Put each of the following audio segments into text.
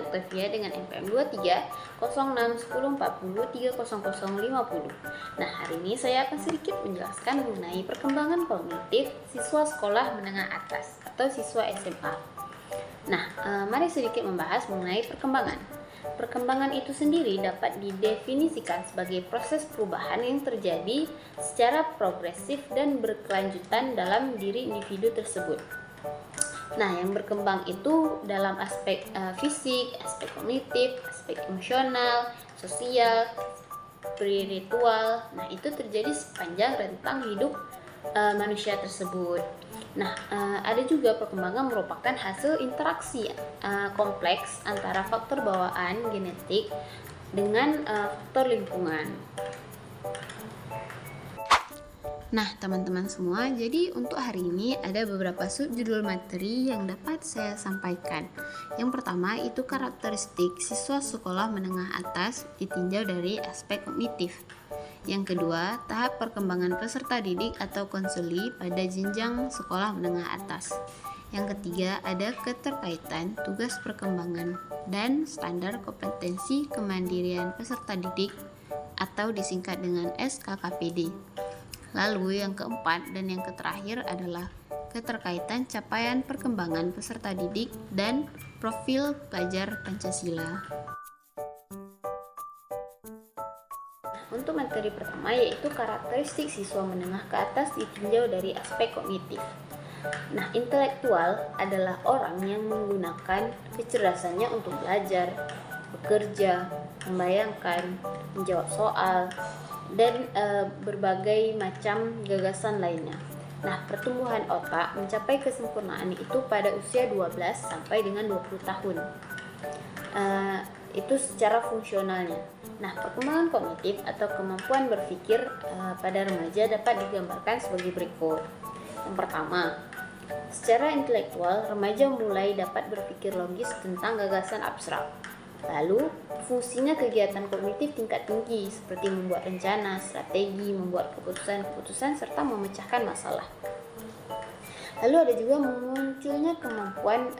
Octavia dengan NPM 23 06 10 40 30050. Nah, hari ini saya akan sedikit menjelaskan mengenai perkembangan kognitif siswa sekolah menengah atas atau siswa SMA. Nah, mari sedikit membahas mengenai perkembangan. Perkembangan itu sendiri dapat didefinisikan sebagai proses perubahan yang terjadi secara progresif dan berkelanjutan dalam diri individu tersebut. Nah, yang berkembang itu dalam aspek fisik, aspek kognitif, aspek emosional, sosial, spiritual. Nah, itu terjadi sepanjang rentang hidup manusia tersebut. Nah, ada juga perkembangan merupakan hasil interaksi kompleks antara faktor bawaan genetik dengan faktor lingkungan. Nah, teman-teman semua, jadi untuk hari ini ada beberapa subjudul materi yang dapat saya sampaikan. Yang pertama itu karakteristik siswa sekolah menengah atas ditinjau dari aspek kognitif. Yang kedua, tahap perkembangan peserta didik atau konsuli pada jenjang sekolah menengah atas. Yang ketiga, ada keterkaitan tugas perkembangan dan standar kompetensi kemandirian peserta didik atau disingkat dengan SKKPD. Lalu yang keempat dan yang terakhir adalah keterkaitan capaian perkembangan peserta didik dan profil pelajar Pancasila. Untuk materi pertama yaitu karakteristik siswa menengah ke atas ditinjau dari aspek kognitif. Nah, intelektual adalah orang yang menggunakan kecerdasannya untuk belajar, bekerja, membayangkan, menjawab soal, dan berbagai macam gagasan lainnya. Nah, pertumbuhan otak mencapai kesempurnaan itu pada usia 12 sampai dengan 20 tahun. Itu secara fungsionalnya. Nah, perkembangan kognitif atau kemampuan berpikir pada remaja dapat digambarkan sebagai berikut. Yang pertama, secara intelektual, remaja mulai dapat berpikir logis tentang gagasan abstrak. Lalu, fungsinya kegiatan kognitif tingkat tinggi seperti membuat rencana, strategi, membuat keputusan-keputusan, serta memecahkan masalah. Lalu ada juga munculnya kemampuan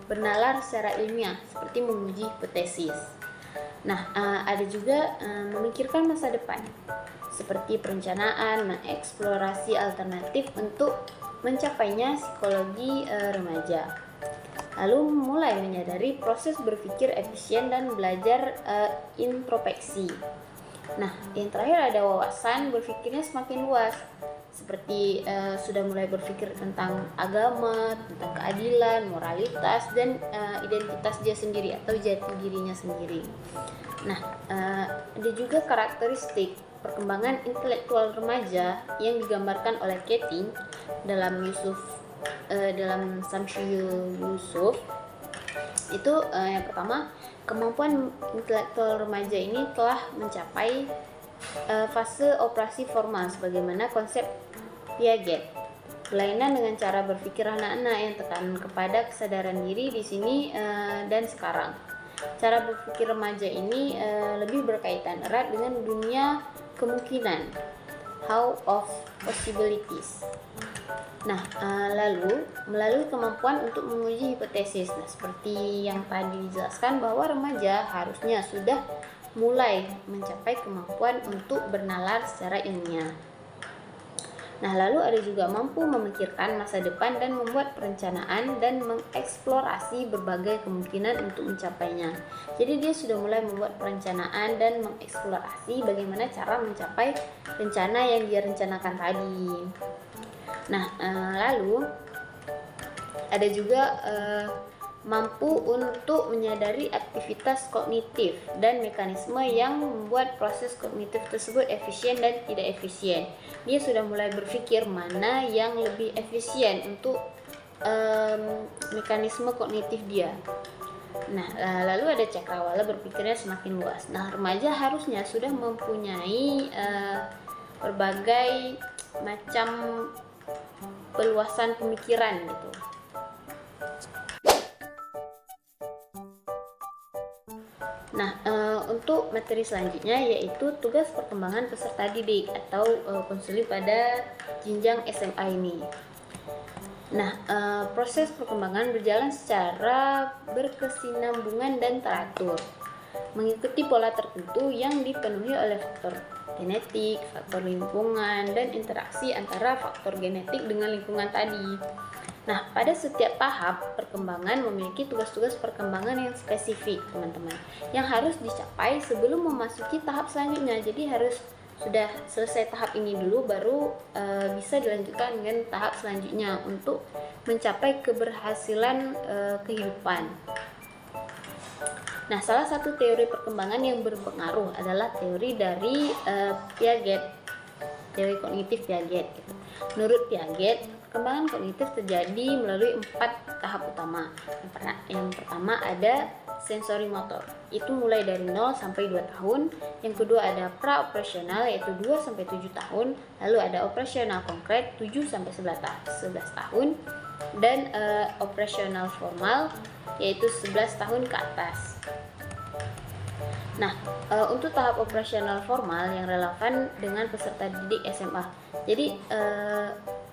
bernalar secara ilmiah seperti menguji hipotesis. Nah, ada juga memikirkan masa depan seperti perencanaan, mengeksplorasi alternatif untuk mencapainya psikologi remaja. Lalu mulai menyadari proses berpikir efisien dan belajar introspeksi. Nah, yang terakhir ada wawasan berpikirnya semakin luas seperti sudah mulai berpikir tentang agama, tentang keadilan, moralitas, dan identitas dia sendiri atau jati dirinya sendiri. Nah, ada juga karakteristik perkembangan intelektual remaja yang digambarkan oleh Keating dalam Samsyul Yusuf. Itu yang pertama, kemampuan intelektual remaja ini telah mencapai fase operasi formal sebagaimana konsep Piaget. Berlainan dengan cara berpikir anak-anak yang tekan kepada kesadaran diri di sini dan sekarang. Cara berpikir remaja ini lebih berkaitan erat dengan dunia kemungkinan, how of possibilities. Nah, lalu melalui kemampuan untuk menguji hipotesis. Nah, seperti yang tadi dijelaskan bahwa remaja harusnya sudah mulai mencapai kemampuan untuk bernalar secara ilmiah. Nah, lalu ada juga mampu memikirkan masa depan dan membuat perencanaan dan mengeksplorasi berbagai kemungkinan untuk mencapainya. Jadi dia sudah mulai membuat perencanaan dan mengeksplorasi bagaimana cara mencapai rencana yang dia rencanakan tadi. Nah, lalu ada juga mampu untuk menyadari aktivitas kognitif dan mekanisme yang membuat proses kognitif tersebut efisien dan tidak efisien. Dia sudah mulai berpikir mana yang lebih efisien untuk mekanisme kognitif dia. Nah, lalu ada cakrawala berpikirnya semakin luas. Nah, remaja harusnya sudah mempunyai berbagai macam peluasan pemikiran gitu. Nah, untuk materi selanjutnya yaitu tugas perkembangan peserta didik atau konsuli pada jenjang SMA ini. Nah, proses perkembangan berjalan secara berkesinambungan dan teratur, mengikuti pola tertentu yang dipenuhi oleh faktor genetik, faktor lingkungan, dan interaksi antara faktor genetik dengan lingkungan tadi. Nah, pada setiap tahap perkembangan memiliki tugas-tugas perkembangan yang spesifik, teman-teman, yang harus dicapai sebelum memasuki tahap selanjutnya. Jadi harus sudah selesai tahap ini dulu, baru bisa dilanjutkan dengan tahap selanjutnya untuk mencapai keberhasilan kehidupan. Nah, salah satu teori perkembangan yang berpengaruh adalah teori dari Piaget, teori kognitif Piaget. Gitu. Menurut Piaget, perkembangan kognitif terjadi melalui 4 tahap utama. Yang pertama ada sensori motor, itu mulai dari 0 sampai 2 tahun. Yang kedua ada pra-operasional, yaitu 2 sampai 7 tahun. Lalu ada operasional konkret 7 sampai 11 tahun. Dan operasional formal, yaitu 11 tahun ke atas. Nah, untuk tahap operasional formal yang relevan dengan peserta didik SMA. Jadi,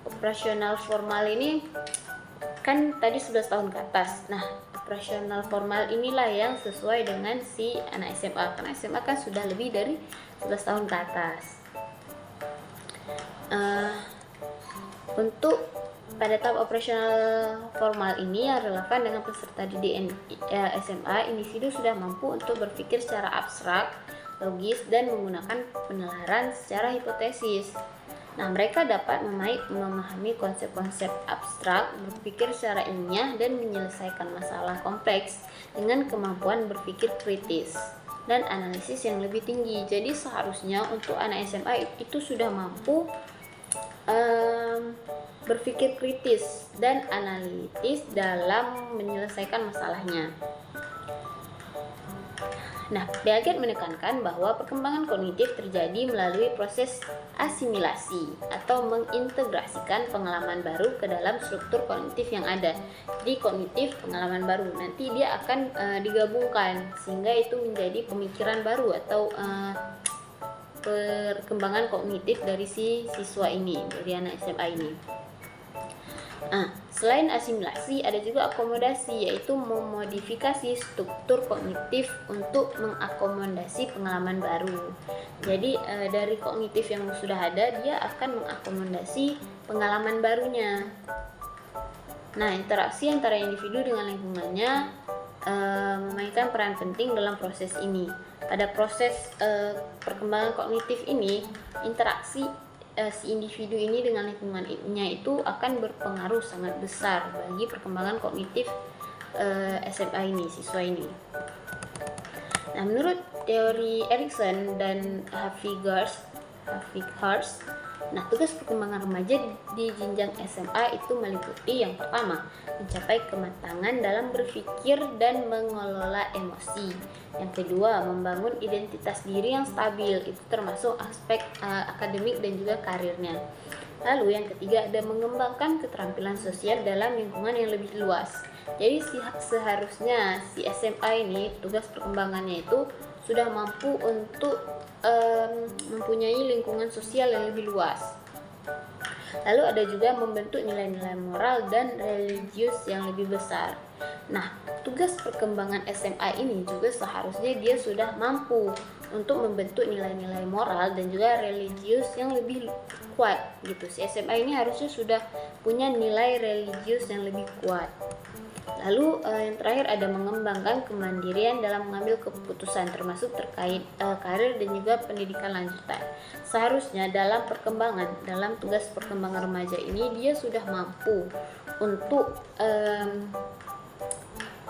operasional formal ini kan tadi 11 tahun ke atas. Nah, operasional formal inilah yang sesuai dengan si anak SMA. Karena SMA kan sudah lebih dari 11 tahun ke atas. Untuk pada tahap operasional formal ini yang relevan dengan peserta didik SMA, individu sudah mampu untuk berpikir secara abstrak, logis, dan menggunakan penalaran secara hipotesis. Nah, mereka dapat memahami konsep-konsep abstrak, berpikir secara ilmiah, dan menyelesaikan masalah kompleks dengan kemampuan berpikir kritis dan analisis yang lebih tinggi. Jadi seharusnya untuk anak SMA itu sudah mampu berpikir kritis dan analitis dalam menyelesaikan masalahnya. Nah, Piaget menekankan bahwa perkembangan kognitif terjadi melalui proses asimilasi atau mengintegrasikan pengalaman baru ke dalam struktur kognitif yang ada. Jadi kognitif pengalaman baru nanti dia akan digabungkan sehingga itu menjadi pemikiran baru atau perkembangan kognitif dari si siswa ini, dari anak SMA ini. Selain asimilasi, ada juga akomodasi, yaitu memodifikasi struktur kognitif untuk mengakomodasi pengalaman baru. Jadi dari kognitif yang sudah ada, dia akan mengakomodasi pengalaman barunya. Nah, interaksi antara individu dengan lingkungannya memainkan peran penting dalam proses ini. Pada proses perkembangan kognitif ini, interaksi si individu ini dengan lingkungannya itu akan berpengaruh sangat besar bagi perkembangan kognitif SMA ini, siswa ini. Nah, menurut teori Erikson dan Havigars, nah, tugas perkembangan remaja di jenjang SMA itu meliputi yang pertama, mencapai kematangan dalam berpikir dan mengelola emosi. Yang kedua, membangun identitas diri yang stabil, itu termasuk aspek akademik dan juga karirnya. Lalu yang ketiga ada mengembangkan keterampilan sosial dalam lingkungan yang lebih luas. Jadi seharusnya si SMA ini tugas perkembangannya itu sudah mampu untuk mempunyai lingkungan sosial yang lebih luas. Lalu ada juga membentuk nilai-nilai moral dan religius yang lebih besar. Nah, tugas perkembangan SMA ini juga seharusnya dia sudah mampu untuk membentuk nilai-nilai moral dan juga religius yang lebih kuat gitu. Si SMA ini harusnya sudah punya nilai religius yang lebih kuat. Lalu yang terakhir ada mengembangkan kemandirian dalam mengambil keputusan termasuk terkait karir dan juga pendidikan lanjutan. Seharusnya dalam tugas perkembangan remaja ini dia sudah mampu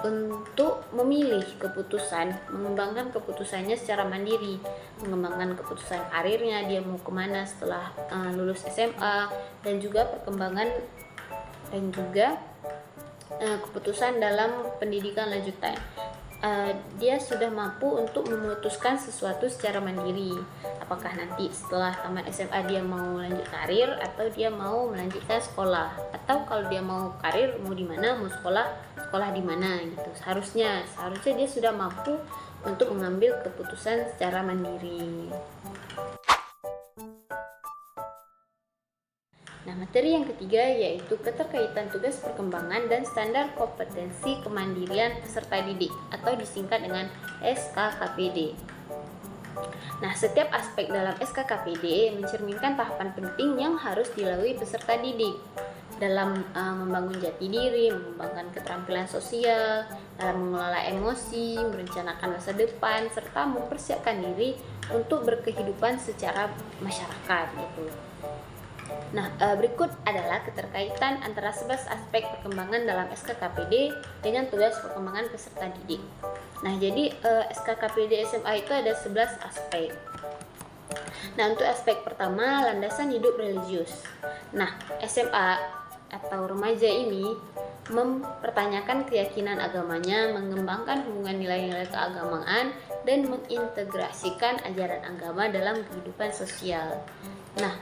untuk memilih keputusan, mengembangkan keputusannya secara mandiri, mengembangkan keputusan karirnya, dia mau kemana setelah lulus SMA, dan juga perkembangan dan juga keputusan dalam pendidikan lanjutan. Dia sudah mampu untuk memutuskan sesuatu secara mandiri. Apakah nanti setelah tamat SMA dia mau lanjut karir atau dia mau melanjutkan sekolah, atau kalau dia mau karir mau di mana, mau sekolah di mana gitu. Seharusnya dia sudah mampu untuk mengambil keputusan secara mandiri. Nah, materi yang ketiga yaitu keterkaitan tugas perkembangan dan standar kompetensi kemandirian peserta didik atau disingkat dengan SKKPD. Nah, setiap aspek dalam SKKPD mencerminkan tahapan penting yang harus dilalui peserta didik dalam membangun jati diri, mengembangkan keterampilan sosial, dalam mengelola emosi, merencanakan masa depan, serta mempersiapkan diri untuk berkehidupan secara masyarakat gitu. Nah, berikut adalah keterkaitan antara 11 aspek perkembangan dalam SKKPD dengan tugas perkembangan peserta didik. Nah, jadi SKKPD SMA itu ada 11 aspek. Nah, untuk aspek pertama, landasan hidup religius. Nah, SMA atau remaja ini mempertanyakan keyakinan agamanya, mengembangkan hubungan nilai-nilai keagamaan, dan mengintegrasikan ajaran agama dalam kehidupan sosial. Nah,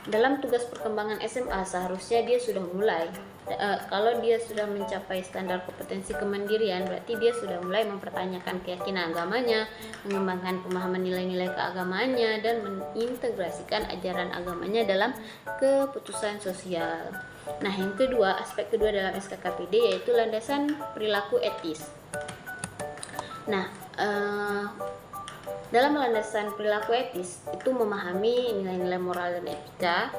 dalam tugas perkembangan SMA seharusnya dia sudah mulai kalau dia sudah mencapai standar kompetensi kemandirian, berarti dia sudah mulai mempertanyakan keyakinan agamanya, mengembangkan pemahaman nilai-nilai keagamaannya, dan mengintegrasikan ajaran agamanya dalam keputusan sosial. Nah, yang kedua, aspek kedua dalam SKKPD yaitu landasan perilaku etis. Nah, dalam landasan perilaku etis itu memahami nilai-nilai moral dan etika,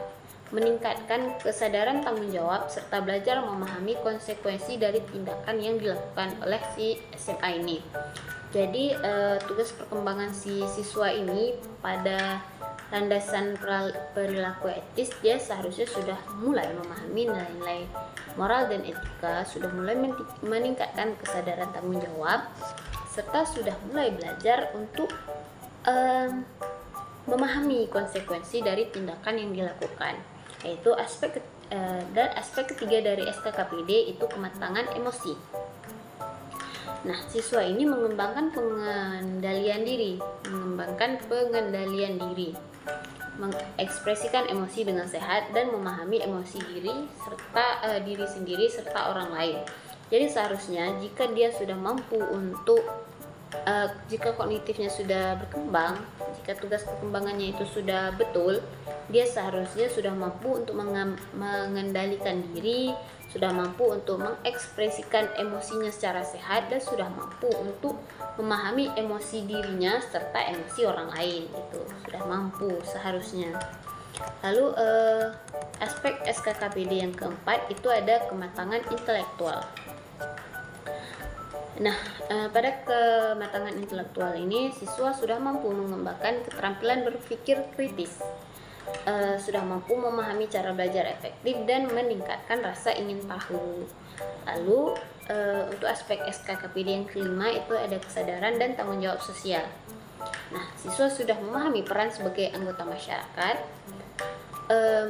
meningkatkan kesadaran tanggung jawab, serta belajar memahami konsekuensi dari tindakan yang dilakukan oleh si SMA ini. Jadi tugas perkembangan si siswa ini pada landasan perilaku etis, dia seharusnya sudah mulai memahami nilai-nilai moral dan etika, sudah mulai meningkatkan kesadaran tanggung jawab, serta sudah mulai belajar untuk memahami konsekuensi dari tindakan yang dilakukan. Yaitu dan aspek ketiga dari SKKPD itu kematangan emosi. Nah, siswa ini mengembangkan pengendalian diri, mengekspresikan emosi dengan sehat, dan memahami emosi diri sendiri serta orang lain. Jadi seharusnya jika dia sudah mampu untuk jika kognitifnya sudah berkembang, jika tugas perkembangannya itu sudah betul, dia seharusnya sudah mampu untuk mengendalikan diri, sudah mampu untuk mengekspresikan emosinya secara sehat, dan sudah mampu untuk memahami emosi dirinya serta emosi orang lain. Itu sudah mampu seharusnya. Lalu aspek SKKPD yang keempat itu ada kematangan intelektual. Nah, pada kematangan intelektual ini siswa sudah mampu mengembangkan keterampilan berpikir kritis, sudah mampu memahami cara belajar efektif, dan meningkatkan rasa ingin tahu. Lalu untuk aspek SKKPD yang kelima itu ada kesadaran dan tanggung jawab sosial. Nah, siswa sudah memahami peran sebagai anggota masyarakat,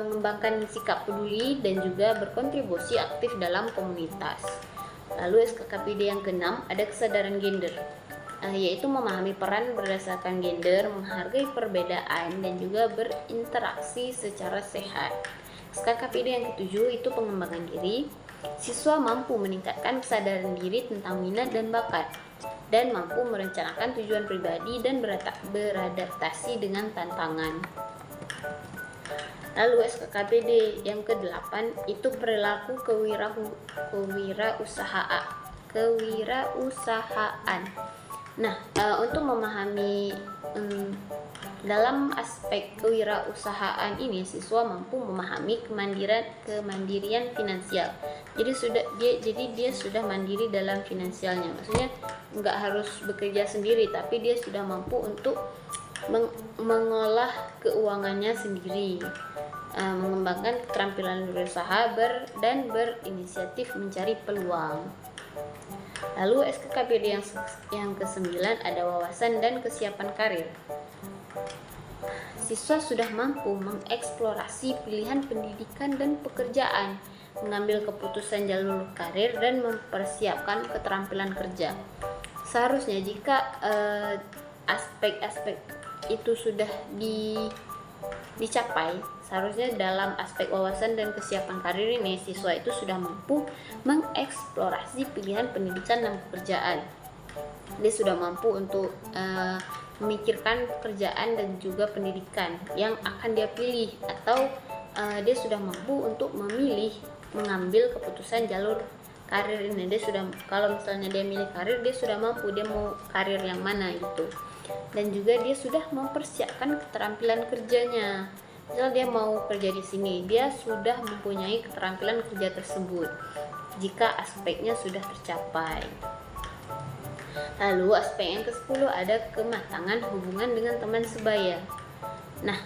mengembangkan sikap peduli, dan juga berkontribusi aktif dalam komunitas. Lalu SKKPD yang keenam ada kesadaran gender, yaitu memahami peran berdasarkan gender, menghargai perbedaan, dan juga berinteraksi secara sehat. SKKPD yang ketujuh itu pengembangan diri. Siswa mampu meningkatkan kesadaran diri tentang minat dan bakat, dan mampu merencanakan tujuan pribadi dan beradaptasi dengan tantangan. Lalu SKKPD yang ke-8 itu perilaku kewirausahaan. Nah, untuk memahami dalam aspek kewirausahaan ini, siswa mampu memahami kemandirian finansial. Jadi dia sudah mandiri dalam finansialnya. Maksudnya nggak harus bekerja sendiri, tapi dia sudah mampu untuk mengolah keuangannya sendiri, mengembangkan keterampilan berusaha dan berinisiatif mencari peluang. Lalu SKKPD yang ke-9 ada wawasan dan kesiapan karir. Siswa sudah mampu mengeksplorasi pilihan pendidikan dan pekerjaan, mengambil keputusan jalur karir, dan mempersiapkan keterampilan kerja. Seharusnya jika aspek-aspek itu sudah dicapai, seharusnya dalam aspek wawasan dan kesiapan karir ini siswa itu sudah mampu mengeksplorasi pilihan pendidikan dan pekerjaan. Dia sudah mampu untuk memikirkan pekerjaan dan juga pendidikan yang akan dia pilih, atau dia sudah mampu untuk memilih mengambil keputusan jalur karir ini. Dia sudah, kalau misalnya dia milih karir, dia sudah mampu dia mau karir yang mana gitu. Dan juga dia sudah mempersiapkan keterampilan kerjanya. Misal dia mau kerja di sini, dia sudah mempunyai keterampilan kerja tersebut jika aspeknya sudah tercapai. Lalu aspek yang ke-10 ada kematangan hubungan dengan teman sebaya. Nah,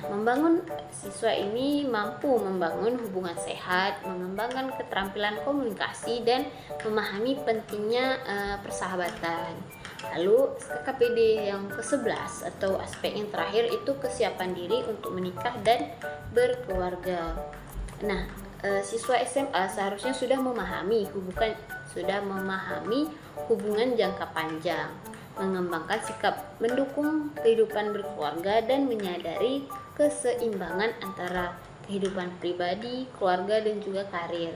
siswa ini mampu membangun hubungan sehat, mengembangkan keterampilan komunikasi, dan memahami pentingnya persahabatan. Lalu KKPD yang ke-11 atau aspek yang terakhir itu kesiapan diri untuk menikah dan berkeluarga. Nah, siswa SMA seharusnya sudah memahami hubungan jangka panjang, mengembangkan sikap mendukung kehidupan berkeluarga, dan menyadari keseimbangan antara kehidupan pribadi, keluarga, dan juga karir.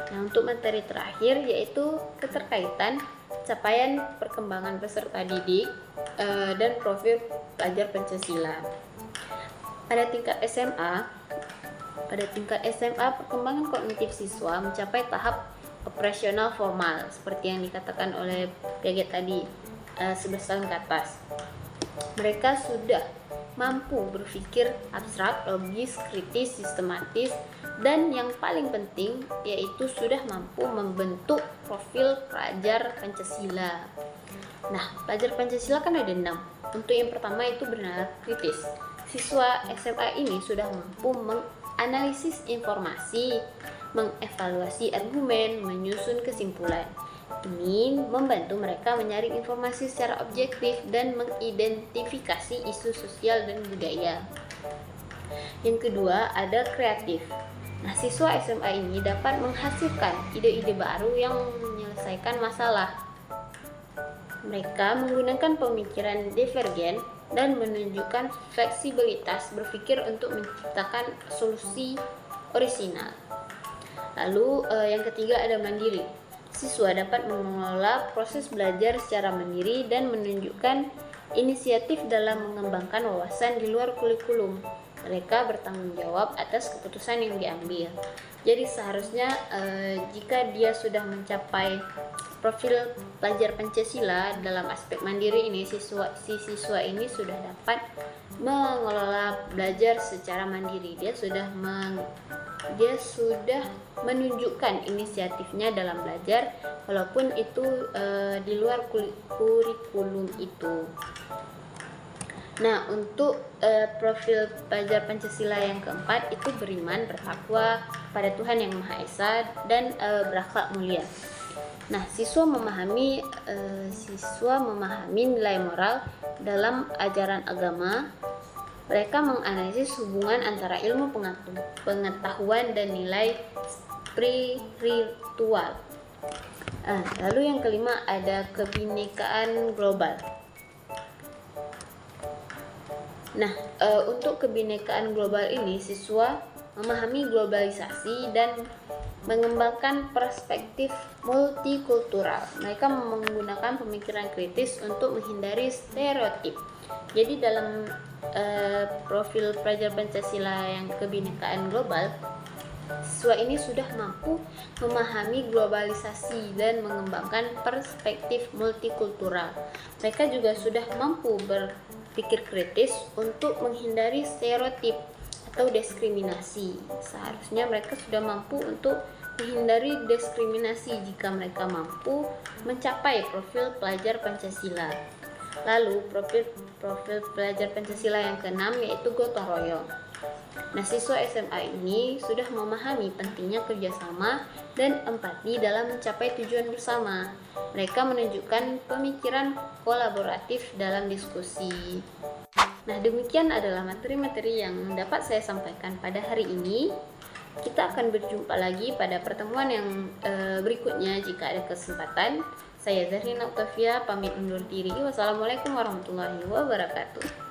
Nah, untuk materi terakhir yaitu keterkaitan capaian perkembangan peserta didik dan profil pelajar Pancasila. Pada tingkat SMA, perkembangan kognitif siswa mencapai tahap operasional formal seperti yang dikatakan oleh Piaget tadi, 11 tahun ke atas. Mereka sudah mampu berpikir abstrak, logis, kritis, sistematis, dan yang paling penting yaitu sudah mampu membentuk profil pelajar Pancasila. Nah, pelajar Pancasila kan ada 6. Untuk yang pertama itu bernalar kritis. Siswa SMA ini sudah mampu menganalisis informasi, mengevaluasi argumen, menyusun kesimpulan. Ini membantu mereka menyaring informasi secara objektif dan mengidentifikasi isu sosial dan budaya. Yang kedua, ada kreatif. Nah, siswa SMA ini dapat menghasilkan ide-ide baru yang menyelesaikan masalah. Mereka menggunakan pemikiran divergen dan menunjukkan fleksibilitas berpikir untuk menciptakan solusi orisinal. Lalu yang ketiga ada mandiri. Siswa dapat mengelola proses belajar secara mandiri dan menunjukkan inisiatif dalam mengembangkan wawasan di luar kurikulum. Mereka bertanggung jawab atas keputusan yang diambil. Jadi seharusnya jika dia sudah mencapai profil pelajar Pancasila dalam aspek mandiri ini, siswa ini sudah dapat mengelola belajar secara mandiri. Dia sudah menunjukkan inisiatifnya dalam belajar walaupun itu di luar kurikulum itu. Nah, untuk profil pelajar Pancasila yang keempat itu beriman, bertakwa pada Tuhan Yang Maha Esa, dan berakhlak mulia. Nah, siswa memahami nilai moral dalam ajaran agama. Mereka menganalisis hubungan antara ilmu pengetahuan dan nilai spiritual. Lalu yang kelima ada kebinekaan global. Nah, untuk kebinekaan global ini siswa memahami globalisasi dan mengembangkan perspektif multikultural. Mereka menggunakan pemikiran kritis untuk menghindari stereotip. Jadi dalam profil pelajar Pancasila yang kebinekaan global, siswa ini sudah mampu memahami globalisasi dan mengembangkan perspektif multikultural. Mereka juga sudah mampu berpikir kritis untuk menghindari stereotip atau diskriminasi. Seharusnya mereka sudah mampu untuk menghindari diskriminasi jika mereka mampu mencapai profil pelajar Pancasila. Lalu profil pelajar Pancasila yang keenam yaitu gotong royong. Nah, siswa SMA ini sudah memahami pentingnya kerjasama dan empati dalam mencapai tujuan bersama. Mereka menunjukkan pemikiran kolaboratif dalam diskusi. Nah, demikian adalah materi-materi yang dapat saya sampaikan pada hari ini. Kita akan berjumpa lagi pada pertemuan yang berikutnya jika ada kesempatan. Saya Zarina Octavia pamit undur diri. Wassalamualaikum warahmatullahi wabarakatuh.